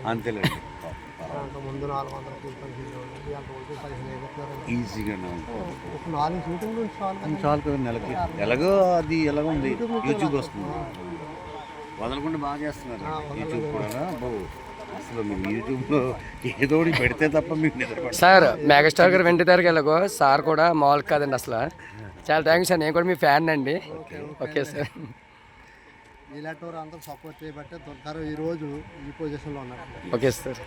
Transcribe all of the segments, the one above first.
అంతేలేండి ఈజీగా నెలకి ఎలాగో అది ఎలాగో ఉంది యూట్యూబ్ వస్తుంది వదలకుండా బాగా చేస్తున్నారు యూట్యూబ్ కూడా బాబు అసలు మీరు యూట్యూబ్లో ఏదో పెడితే తప్ప మీకు నిద్ర సార్ మెగాస్టార్ గారు వెంటనే ఎలాగో సార్ కూడా మామూలు కాదండి అసలు చాలా థ్యాంక్స్ సార్ నేను కూడా మీ ఫ్యాన్ అండి ఓకే సార్ ఇలాంటి వారు అందరూ సపోర్ట్ చేయబట్టే దుర్గారావు ఈ రోజు ఈ పొజిషన్లో ఉన్నారు ఓకే సార్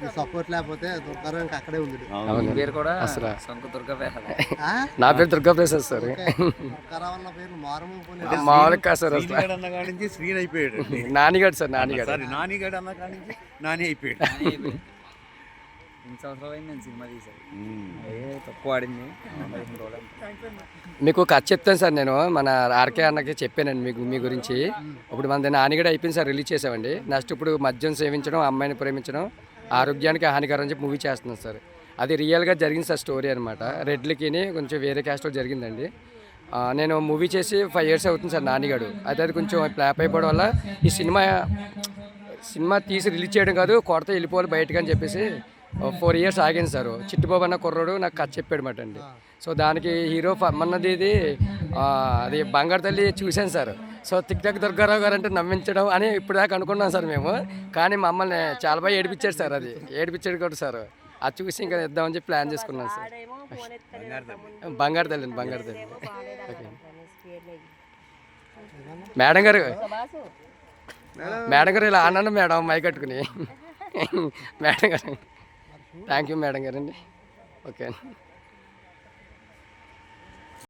ఈ సపోర్ట్ లేకపోతే దుర్గారావు ఇంకా అక్కడే ఉంది పేరు కూడా అసలు నా పేరు దుర్గా ప్రసాద్ సార్ దుర్గారావు అన్న పేరు మామూలు కాదు సార్ అసలు అన్న కాడి నుంచి శ్రీని అయిపోయాడు నానిగాడు సార్ నానిగాడు నానిగాడు అన్న కాడి నుంచి నాని అయిపోయాడు సంవత్సరాలు అయింది నేను సినిమా తీసాను తక్కువ ఆడింది మీకు కథ చెప్తాను సార్ నేను మన ఆర్కే అన్నకి చెప్పానండి మీకు మీ గురించి ఇప్పుడు మన నానిగడ అయిపోయింది సార్ రిలీజ్ చేసామండి నెక్స్ట్ ఇప్పుడు మద్యం సేవించడం అమ్మాయిని ప్రేమించడం ఆరోగ్యానికి హానికరం అని చెప్పి మూవీ చేస్తున్నాం సార్ అది రియల్గా జరిగింది సార్ స్టోరీ అనమాట రెడ్లకి కొంచెం వేరే క్యాస్ట్లో జరిగిందండి నేను మూవీ చేసి 5 years అవుతుంది సార్ నానిగాడు అయితే అది కొంచెం ఫ్లాప్ అయిపోవడం వల్ల ఈ సినిమా తీసి రిలీజ్ చేయడం కాదు కొడత వెళ్ళిపోవాలి బయటకు అని చెప్పేసి 4 years ఆగింది సార్ చిట్టుబాబు అన్న కుర్రోడు నాకు కథ చెప్పాడు మాట అండి సో దానికి హీరో మొన్నది ఇది అది బంగారు తల్లి చూశాను సార్ సో టిక్టాక్ దుర్గారావు గారు అంటే నమ్మించడం అని ఇప్పుడు దాకా అనుకున్నాం సార్ మేము కానీ మమ్మల్ని చాలా బాగా ఏడిపించాడు సార్ అది ఏడిపించాడు కూడా సార్ అది చూసి ఇంకా ఇద్దామని చెప్పి ప్లాన్ చేసుకున్నాం సార్ బంగారు తల్లి ఓకే మేడం గారు ఇలా అన్నాను మేడం మై కట్టుకుని మేడం గారు థ్యాంక్ యూ మేడం గారండి ఓకే